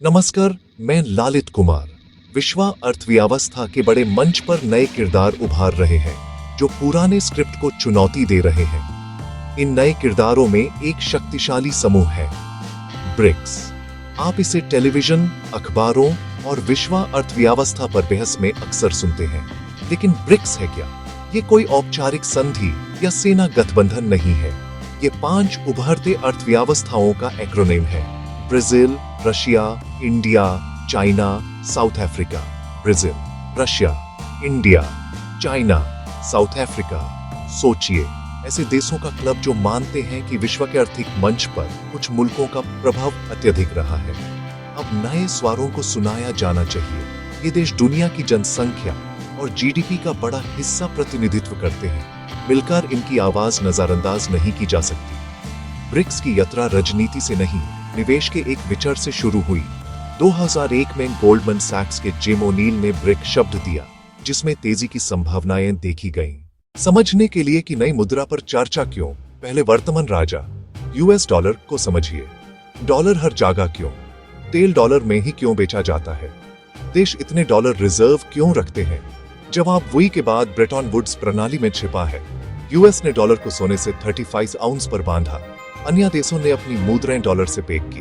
नमस्कार, मैं लालित कुमार। विश्व अर्थव्यवस्था के बड़े मंच पर नए किरदार उभार रहे हैं, जो पुराने स्क्रिप्ट को चुनौती दे रहे हैं। इन नए किरदारों में एक शक्तिशाली समूह है, ब्रिक्स। आप इसे टेलीविजन, अखबारों और विश्व अर्थव्यवस्था पर बहस में अक्सर सुनते हैं। लेकिन ब्रिक्स है क्या? ये कोई औपचारिक संधि या सेना गठबंधन नहीं है। ये 5 उभरते अर्थव्यवस्थाओं का एक्रोनिम है: Brazil, Russia, India, China, south Africa. Brazil, Russia, India, China, south Africa. सोचिए, ऐसे देशों का क्लब जो मानते हैं कि विश्व के आर्थिक मंच पर कुछ मुल्कों का प्रभाव अत्यधिक रहा है। अब नए स्वरों को सुनाया जाना चाहिए। ये देश दुनिया की जनसंख्या और जीडीपी का बड़ा हिस्सा प्रतिनिधित्व करते हैं। मिलकर इनकी आवाज नजरअंदाज नहीं की जा सकती। ब्रिक्स की यात्रा राजनीति से नहीं, निवेश के एक विचार से शुरू हुई। 2001 में गोल्डमैन सैक्स के जिम ओनील ने ब्रिक शब्द दिया, जिसमें तेजी की संभावनाएं देखी गईं। समझने के लिए कि नई मुद्रा पर चर्चा क्यों, पहले वर्तमान राजा यूएस डॉलर को समझिए। डॉलर हर जगह क्यों? तेल डॉलर में ही क्यों बेचा जाता है? देश इतने डॉलर रिजर्व क्यों रखते हैं? जवाब वही के बाद ब्रेटन वुड्स प्रणाली में छिपा है। यूएस ने डॉलर को सोने से 35 आउंस पर बांधा। अन्य देशों ने अपनी मुद्राएं डॉलर से पैक की।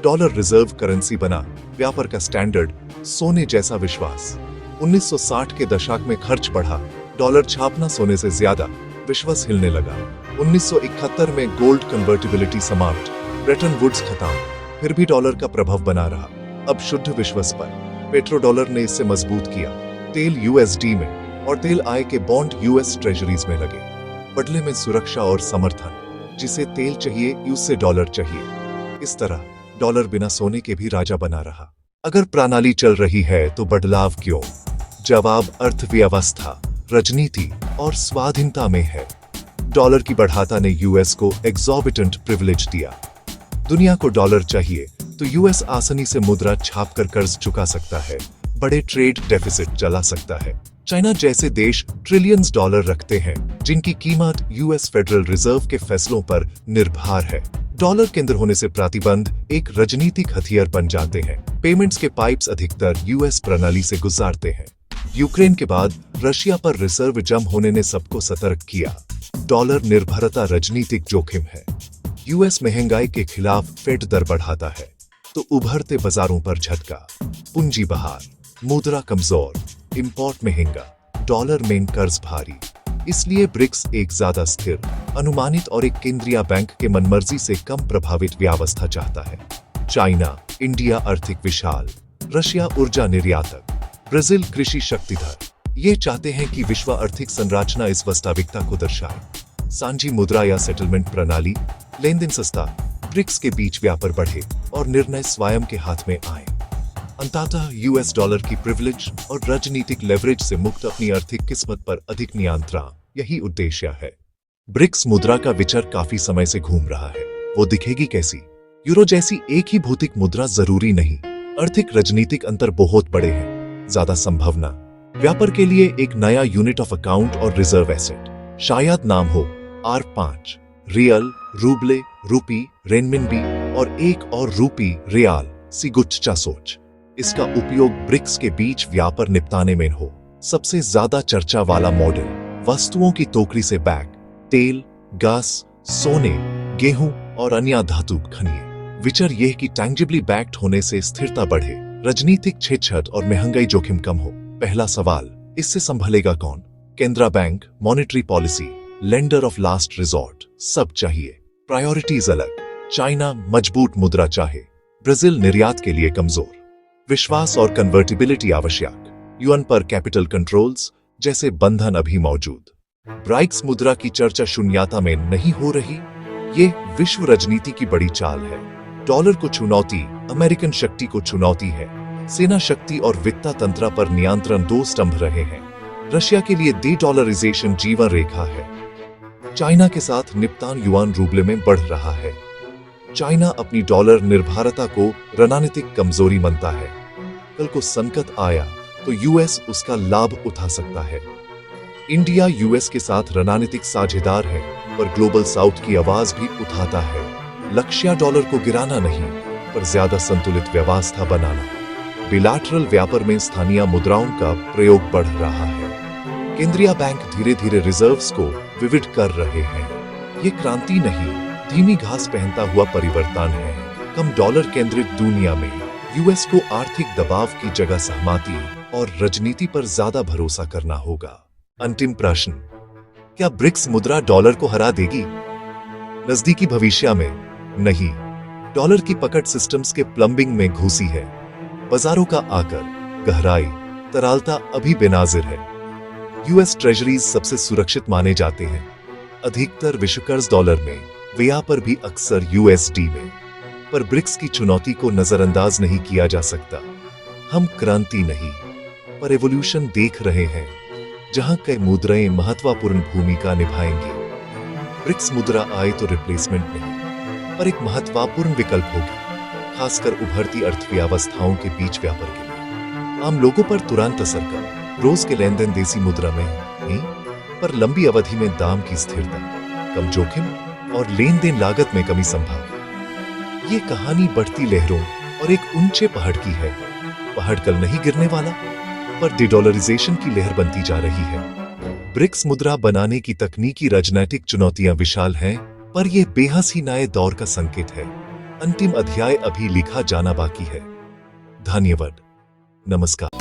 डॉलर रिजर्व करेंसी बना, व्यापार का स्टैंडर्ड, सोने जैसा विश्वास। 1960 के दशक में खर्च बढ़ा, डॉलर छापना सोने से ज्यादा, विश्वास हिलने लगा। 1971 में गोल्ड कन्वर्टिबिलिटी समाप्त, ब्रेटन वुड्स खत्म, फिर भी डॉलर का प्रभाव बना रहा। अब शुद्ध विश्वास पर पेट्रो डॉलर ने इससे मजबूत किया। तेल यूएसडी में और तेल आय के बॉन्ड यूएस ट्रेजरीज में लगे। बदले में सुरक्षा और समर्थन। जिसे तेल चाहिए उससे डॉलर चाहिए। इस तरह डॉलर बिना सोने के भी राजा बना रहा। अगर प्रणाली चल रही है तो बदलाव क्यों? जवाब अर्थव्यवस्था, राजनीति और स्वाधीनता में है। डॉलर की बढ़ाता ने यूएस को एग्जॉर्बिटेंट प्रिविलेज दिया। दुनिया को डॉलर चाहिए तो यूएस आसानी से मुद्रा छापकर कर्ज चुका सकता है, बड़े ट्रेड डेफिसिट चला सकता है। चाइना जैसे देश ट्रिलियंस डॉलर रखते हैं, जिनकी कीमत यूएस फेडरल रिजर्व के फैसलों पर निर्भर है। डॉलर केंद्र होने से प्रतिबंध एक राजनीतिक हथियार बन जाते हैं। पेमेंट्स के पाइप्स अधिकतर यूएस प्रणाली से गुजरते हैं। यूक्रेन के बाद रशिया पर रिजर्व जम होने ने सबको सतर्क किया। डॉलर निर्भरता राजनीतिक जोखिम है। यूएस महंगाई के खिलाफ फेड दर बढ़ाता है तो उभरते बाजारों पर झटका। पूंजी बहार, मुद्रा कमजोर, इंपोर्ट महंगा, डॉलर में कर्ज भारी। इसलिए ब्रिक्स एक ज्यादा स्थिर, अनुमानित और एक केंद्रीय बैंक के मनमर्जी से कम प्रभावित व्यवस्था चाहता है। चाइना, इंडिया आर्थिक विशाल, रशिया ऊर्जा निर्यातक, ब्राजील कृषि शक्तिधर। ये चाहते हैं कि विश्व आर्थिक संरचना इस वास्तविकता को दर्शाए। सांझी मुद्रा या सेटलमेंट प्रणाली, लेन देन सस्ता, ब्रिक्स के बीच व्यापार बढ़े और निर्णय स्वयं के हाथ में आए। अंततः यूएस डॉलर की प्रिविलेज और राजनीतिक लेवरेज से मुक्त अपनी आर्थिक किस्मत पर अधिक नियंत्रण, यही उद्देश्य है। ब्रिक्स मुद्रा का विचार काफी समय से घूम रहा है। वो दिखेगी कैसी? यूरो जैसी एक ही भौतिक मुद्रा जरूरी नहीं। आर्थिक राजनीतिक अंतर बहुत बड़े हैं। ज्यादा संभावना व्यापार के लिए एक नया यूनिट ऑफ अकाउंट और रिजर्व एसेट, शायद नाम हो R5, रियल, रूबले, रूपी, रेनमिनबी और एक और रूपी, रियाल, सिगुच्चा सोच। इसका उपयोग ब्रिक्स के बीच व्यापार निपटाने में हो। सबसे ज्यादा चर्चा वाला मॉडल, वस्तुओं की टोकरी से बैग, तेल, गैस, सोने, गेहूं और अन्य धातु खनिज। विचार यह कि टैंजिबली बैक्ड होने से स्थिरता बढ़े, राजनीतिक छेड़छाड़ और महंगाई जोखिम कम हो। पहला सवाल, इससे संभलेगा कौन? केंद्रीय bank, monetary policy, lender of last resort, सब चाहिए। प्रायोरिटीज अलग। चाइना मजबूत मुद्रा चाहे, ब्राजील निर्यात के लिए कमजोर। विश्वास और कन्वर्टिबिलिटी आवश्यक। यूएन पर कैपिटल कंट्रोल्स जैसे बंधन अभी मौजूद। ब्रिक्स मुद्रा की चर्चा शून्यता में नहीं हो रही। ये विश्व राजनीति की बड़ी चाल है। डॉलर को चुनौती, अमेरिकन शक्ति को चुनौती है। सेना शक्ति और वित्त तंत्र पर नियंत्रण दो स्तंभ रहे हैं। रशिया के लिए डॉलराइजेशन जीवन रेखा है। चाइना के साथ निपटान युआन रूबले में बढ़ रहा है। चाइना अपनी डॉलर निर्भरता को रणनीतिक कमजोरी मानता है। कल को संकट आया तो यूएस उसका लाभ उठा सकता है। इंडिया यूएस के साथ रणनीतिक साझेदार है, पर ग्लोबल साउथ की आवाज भी उठाता है। लक्ष्य डॉलर को गिराना नहीं, पर ज्यादा संतुलित व्यवस्था बनाना। बिलैटरल व्यापार में स्थानीय मुद्राओं का प्रयोग बढ़ रहा है। केंद्रीय बैंक धीरे धीरे रिजर्व्स को विविध कर रहे हैं। ये क्रांति नहीं, धीमी घास पहनता हुआ परिवर्तन है। कम डॉलर केंद्रित दुनिया में यूएस को आर्थिक दबाव की जगह सहमति और राजनीति पर ज्यादा भरोसा करना होगा। अंतिम प्रश्न, क्या ब्रिक्स मुद्रा डॉलर को हरा देगी? नजदीकी भविष्य में नहीं। डॉलर की पकड़ सिस्टम्स के प्लम्बिंग में घुसी है। बाजारों का आकर, गहराई, तरलता अभी बेनाजिर है। यूएस ट्रेजरीज सबसे सुरक्षित माने जाते हैं। अधिकतर विश्व कर्ज डॉलर में, व्यापार भी अक्सर यूएसडी में। पर ब्रिक्स की चुनौती को नजरअंदाज नहीं किया जा सकता। हम क्रांति नहीं, पर एवोल्यूशन देख रहे हैं, जहां कई मुद्राएं महत्वपूर्ण भूमिका निभाएंगी। ब्रिक्स मुद्रा आए तो रिप्लेसमेंट नहीं, पर एक महत्वपूर्ण विकल्प होगी, खासकर उभरती अर्थव्यवस्थाओं के बीच व्यापार के लिए। आम लोगों पर तुरंत असर कर, रोज के लेन देन देसी मुद्रा में नहीं, पर लंबी अवधि में दाम की स्थिरता, कम जोखिम और लेन देन लागत में कमी संभव। ये कहानी बढ़ती लहरों और एक ऊंचे पहाड़ की है। पहाड़ कल नहीं गिरने वाला, पर डिडॉलराइजेशन की लहर बनती जा रही है। ब्रिक्स मुद्रा बनाने की तकनीकी राजनीतिक चुनौतियां विशाल हैं, पर यह बेहद ही नए दौर का संकेत है। अंतिम अध्याय अभी लिखा जाना बाकी है। धन्यवाद। नमस्कार।